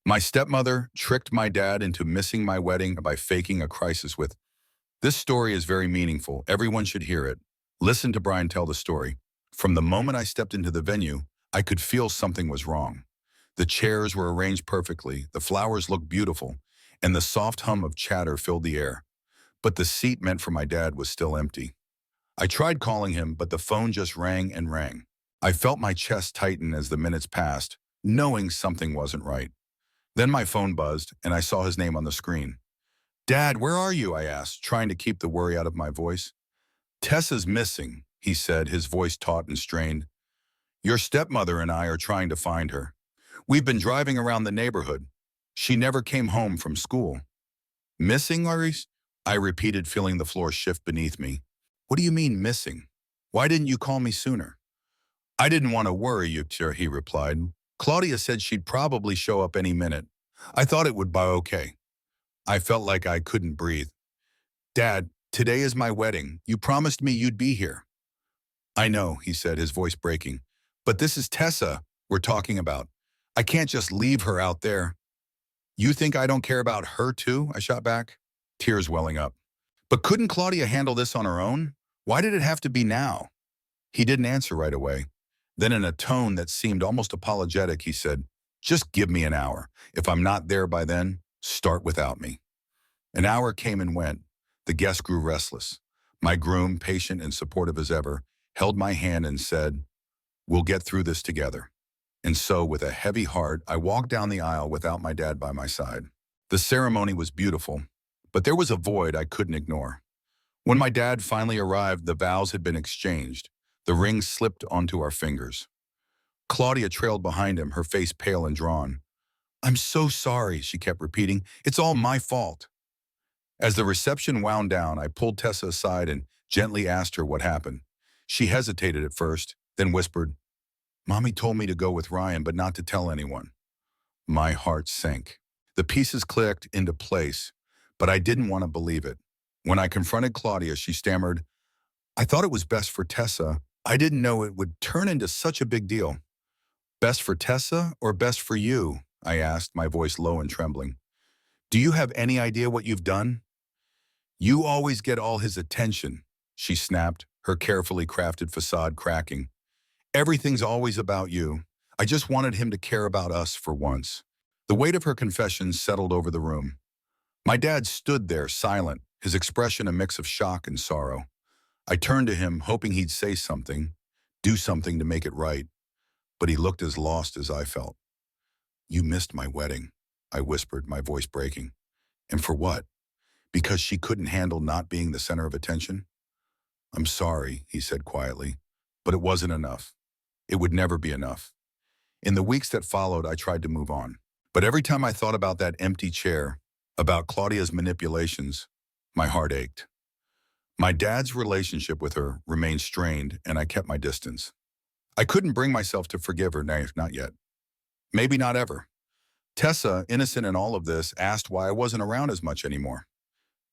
My stepmother tricked my dad into missing my wedding by faking a crisis with. This story is very meaningful. Everyone should hear it. Listen to Brian tell the story. From the moment I stepped into the venue, I could feel something was wrong. The chairs were arranged perfectly, the flowers looked beautiful, and the soft hum of chatter filled the air. But the seat meant for my dad was still empty. I tried calling him, but the phone just rang and rang. I felt my chest tighten as the minutes passed, knowing something wasn't right. Then my phone buzzed, and I saw his name on the screen. "Dad, where are you?" I asked, trying to keep the worry out of my voice. "Tessa's missing," he said, his voice taut and strained. "Your stepmother and I are trying to find her. We've been driving around the neighborhood. She never came home from school." "Missing, Maurice?" I repeated, feeling the floor shift beneath me. "What do you mean, missing? Why didn't you call me sooner?" "I didn't want to worry you, sir," he replied. "Claudia said she'd probably show up any minute. I thought it would be okay." I felt like I couldn't breathe. "Dad, today is my wedding. You promised me you'd be here." "I know," he said, his voice breaking. "But this is Tessa we're talking about. I can't just leave her out there." "You think I don't care about her too?" I shot back, tears welling up. "But couldn't Claudia handle this on her own? Why did it have to be now?" He didn't answer right away. Then in a tone that seemed almost apologetic, he said, "Just give me an hour. If I'm not there by then, start without me." An hour came and went. The guests grew restless. My groom, patient and supportive as ever, held my hand and said, "We'll get through this together." And so, with a heavy heart, I walked down the aisle without my dad by my side. The ceremony was beautiful, but there was a void I couldn't ignore. When my dad finally arrived, the vows had been exchanged. The rings slipped onto our fingers. Claudia trailed behind him, her face pale and drawn. "I'm so sorry," she kept repeating. "It's all my fault." As the reception wound down, I pulled Tessa aside and gently asked her what happened. She hesitated at first, then whispered, "Mommy told me to go with Ryan, but not to tell anyone." My heart sank. The pieces clicked into place, but I didn't want to believe it. When I confronted Claudia, she stammered, "I thought it was best for Tessa. I didn't know it would turn into such a big deal." "Best for Tessa or best for you?" I asked, my voice low and trembling. "Do you have any idea what you've done?" "You always get all his attention," she snapped, her carefully crafted facade cracking. "Everything's always about you. I just wanted him to care about us for once." The weight of her confession settled over the room. My dad stood there, silent, his expression a mix of shock and sorrow. I turned to him, hoping he'd say something, do something to make it right, but he looked as lost as I felt. "You missed my wedding," I whispered, my voice breaking. "And for what? Because she couldn't handle not being the center of attention?" "I'm sorry," he said quietly, "but it wasn't enough. It would never be enough." In the weeks that followed, I tried to move on. But every time I thought about that empty chair, about Claudia's manipulations, my heart ached. My dad's relationship with her remained strained, and I kept my distance. I couldn't bring myself to forgive her, nay, not yet. Maybe not ever. Tessa, innocent in all of this, asked why I wasn't around as much anymore.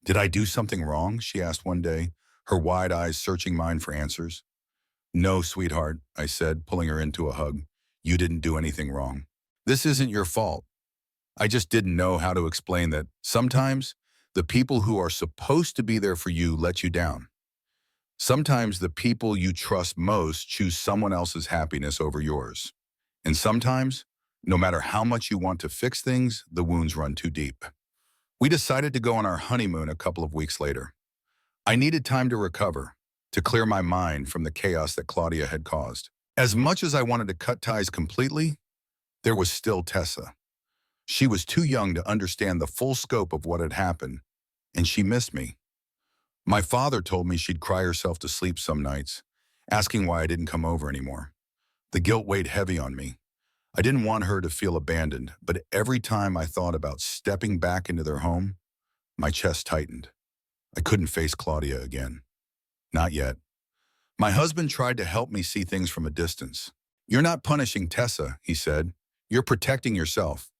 "Did I do something wrong?" she asked one day, her wide eyes searching mine for answers. "No, sweetheart," I said, pulling her into a hug. "You didn't do anything wrong. This isn't your fault. I just didn't know how to explain that sometimes the people who are supposed to be there for you let you down. Sometimes the people you trust most choose someone else's happiness over yours. And sometimes, no matter how much you want to fix things, the wounds run too deep." We decided to go on our honeymoon a couple of weeks later. I needed time to recover, to clear my mind from the chaos that Claudia had caused. As much as I wanted to cut ties completely, there was still Tessa. She was too young to understand the full scope of what had happened, and she missed me. My father told me she'd cry herself to sleep some nights, asking why I didn't come over anymore. The guilt weighed heavy on me. I didn't want her to feel abandoned, but every time I thought about stepping back into their home, my chest tightened. I couldn't face Claudia again. Not yet. My husband tried to help me see things from a distance. "You're not punishing Tessa," he said. "You're protecting yourself.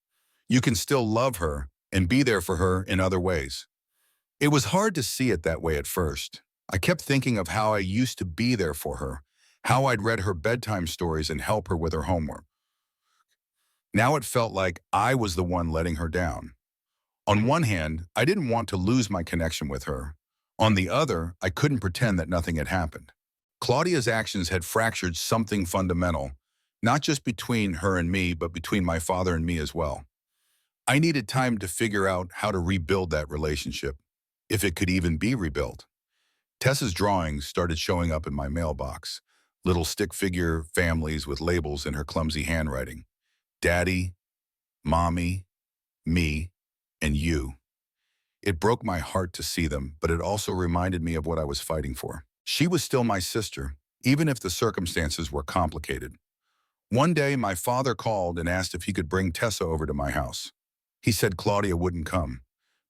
You can still love her and be there for her in other ways." It was hard to see it that way at first. I kept thinking of how I used to be there for her, how I'd read her bedtime stories and help her with her homework. Now it felt like I was the one letting her down. On one hand, I didn't want to lose my connection with her. On the other, I couldn't pretend that nothing had happened. Claudia's actions had fractured something fundamental, not just between her and me, but between my father and me as well. I needed time to figure out how to rebuild that relationship, if it could even be rebuilt. Tessa's drawings started showing up in my mailbox, little stick figure families with labels in her clumsy handwriting. Daddy, Mommy, me, and you. It broke my heart to see them, but it also reminded me of what I was fighting for. She was still my sister, even if the circumstances were complicated. One day, my father called and asked if he could bring Tessa over to my house. He said Claudia wouldn't come,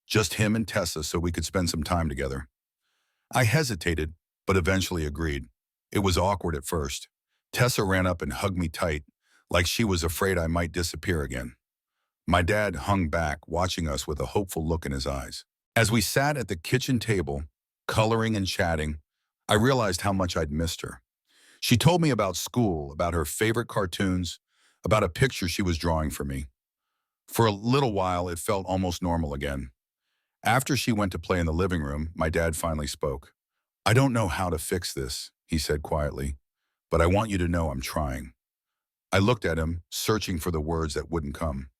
just him and Tessa so we could spend some time together. I hesitated, but eventually agreed. It was awkward at first. Tessa ran up and hugged me tight, like she was afraid I might disappear again. My dad hung back, watching us with a hopeful look in his eyes. As we sat at the kitchen table, coloring and chatting, I realized how much I'd missed her. She told me about school, about her favorite cartoons, about a picture she was drawing for me. For a little while, it felt almost normal again. After she went to play in the living room, my dad finally spoke. "I don't know how to fix this," he said quietly, "but I want you to know I'm trying." I looked at him, searching for the words that wouldn't come.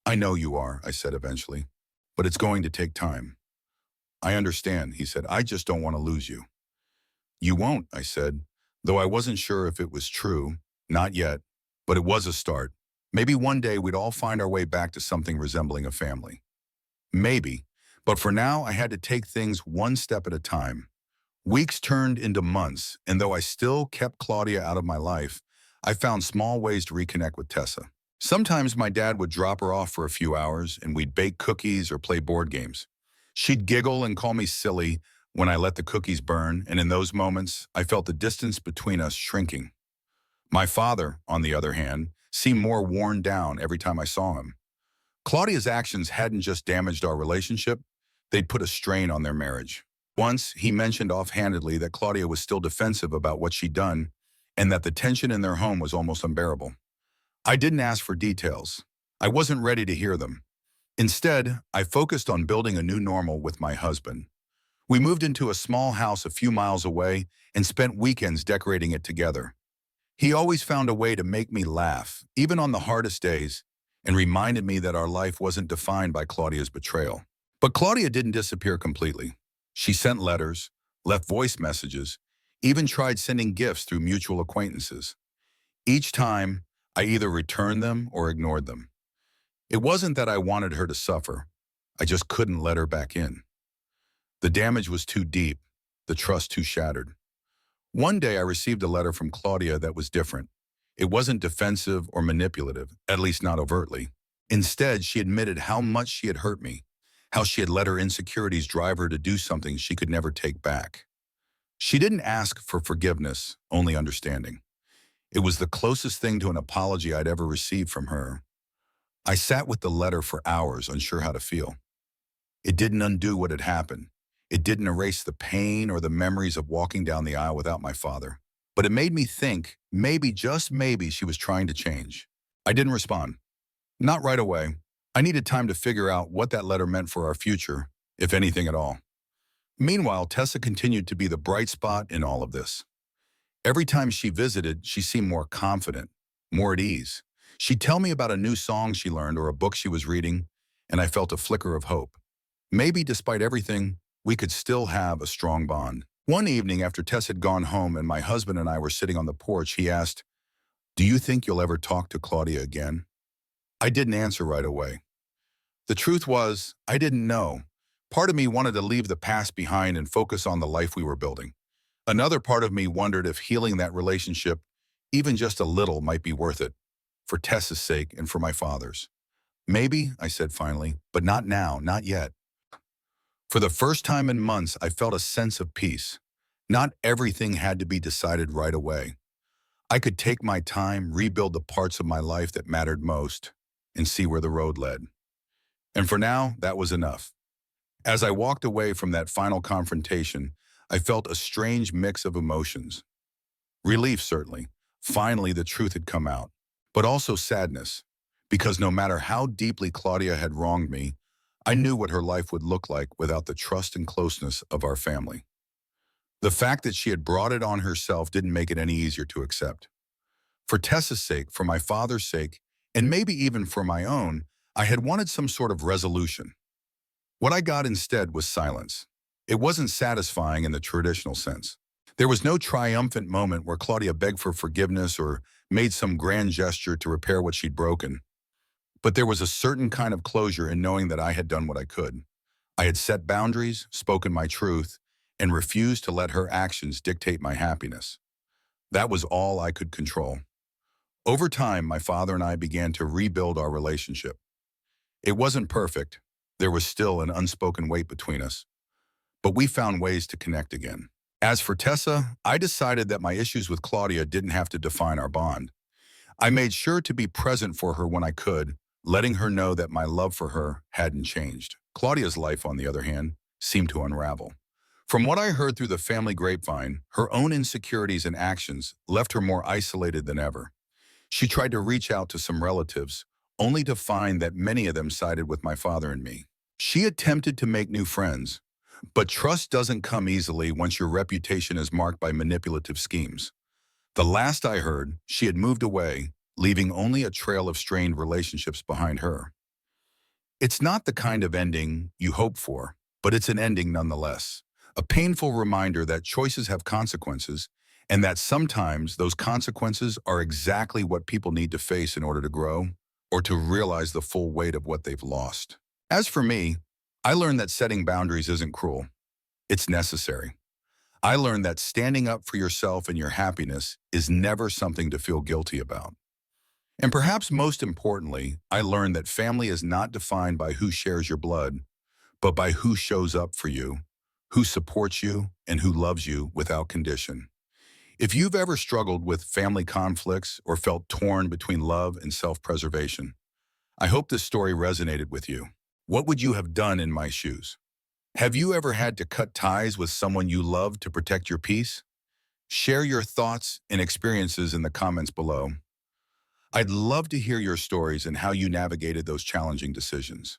"I know you are," I said eventually, "but it's going to take time." "I understand," he said. "I just don't want to lose you." "You won't," I said, though I wasn't sure if it was true. Not yet, but it was a start. Maybe one day we'd all find our way back to something resembling a family. Maybe, but for now I had to take things one step at a time. Weeks turned into months, and though I still kept Claudia out of my life, I found small ways to reconnect with Tessa. Sometimes my dad would drop her off for a few hours, and we'd bake cookies or play board games. She'd giggle and call me silly when I let the cookies burn, and in those moments, I felt the distance between us shrinking. My father, on the other hand, seemed more worn down every time I saw him. Claudia's actions hadn't just damaged our relationship, they'd put a strain on their marriage. Once, he mentioned offhandedly that Claudia was still defensive about what she'd done and that the tension in their home was almost unbearable. I didn't ask for details. I wasn't ready to hear them. Instead, I focused on building a new normal with my husband. We moved into a small house a few miles away and spent weekends decorating it together. He always found a way to make me laugh, even on the hardest days, and reminded me that our life wasn't defined by Claudia's betrayal. But Claudia didn't disappear completely. She sent letters, left voice messages, even tried sending gifts through mutual acquaintances. Each time, I either returned them or ignored them. It wasn't that I wanted her to suffer. I just couldn't let her back in. The damage was too deep, the trust too shattered. One day I received a letter from Claudia that was different. It wasn't defensive or manipulative, at least not overtly. Instead, she admitted how much she had hurt me, how she had let her insecurities drive her to do something she could never take back. She didn't ask for forgiveness, only understanding. It was the closest thing to an apology I'd ever received from her. I sat with the letter for hours, unsure how to feel. It didn't undo what had happened. It didn't erase the pain or the memories of walking down the aisle without my father. But it made me think, maybe, just maybe, she was trying to change. I didn't respond. Not right away. I needed time to figure out what that letter meant for our future, if anything at all. Meanwhile, Tessa continued to be the bright spot in all of this. Every time she visited, she seemed more confident, more at ease. She'd tell me about a new song she learned or a book she was reading, and I felt a flicker of hope. Maybe, despite everything, we could still have a strong bond. One evening after Tess had gone home and my husband and I were sitting on the porch, he asked, "Do you think you'll ever talk to Claudia again?" I didn't answer right away. The truth was, I didn't know. Part of me wanted to leave the past behind and focus on the life we were building. Another part of me wondered if healing that relationship, even just a little, might be worth it, for Tessa's sake and for my father's. "Maybe," I said finally, "but not now, not yet." For the first time in months, I felt a sense of peace. Not everything had to be decided right away. I could take my time, rebuild the parts of my life that mattered most, and see where the road led. And for now, that was enough. As I walked away from that final confrontation, I felt a strange mix of emotions. Relief, certainly. Finally, the truth had come out. But also sadness. because no matter how deeply Claudia had wronged me, I knew what her life would look like without the trust and closeness of our family. The fact that she had brought it on herself didn't make it any easier to accept. For Tessa's sake, for my father's sake, and maybe even for my own, I had wanted some sort of resolution. What I got instead was silence. It wasn't satisfying in the traditional sense. There was no triumphant moment where Claudia begged for forgiveness or made some grand gesture to repair what she'd broken. But there was a certain kind of closure in knowing that I had done what I could. I had set boundaries, spoken my truth, and refused to let her actions dictate my happiness. That was all I could control. Over time, my father and I began to rebuild our relationship. It wasn't perfect. There was still an unspoken weight between us, but we found ways to connect again. As for Tessa, I decided that my issues with Claudia didn't have to define our bond. I made sure to be present for her when I could, letting her know that my love for her hadn't changed. Claudia's life, on the other hand, seemed to unravel. From what I heard through the family grapevine, her own insecurities and actions left her more isolated than ever. She tried to reach out to some relatives, only to find that many of them sided with my father and me. She attempted to make new friends, but trust doesn't come easily once your reputation is marked by manipulative schemes. The last I heard, she had moved away, leaving only a trail of strained relationships behind her. It's not the kind of ending you hope for, but it's an ending nonetheless. A painful reminder that choices have consequences, and that sometimes those consequences are exactly what people need to face in order to grow or to realize the full weight of what they've lost. As for me, I learned that setting boundaries isn't cruel. It's necessary. I learned that standing up for yourself and your happiness is never something to feel guilty about. And perhaps most importantly, I learned that family is not defined by who shares your blood, but by who shows up for you, who supports you, and who loves you without condition. If you've ever struggled with family conflicts or felt torn between love and self-preservation, I hope this story resonated with you. What would you have done in my shoes? Have you ever had to cut ties with someone you love to protect your peace? Share your thoughts and experiences in the comments below. I'd love to hear your stories and how you navigated those challenging decisions.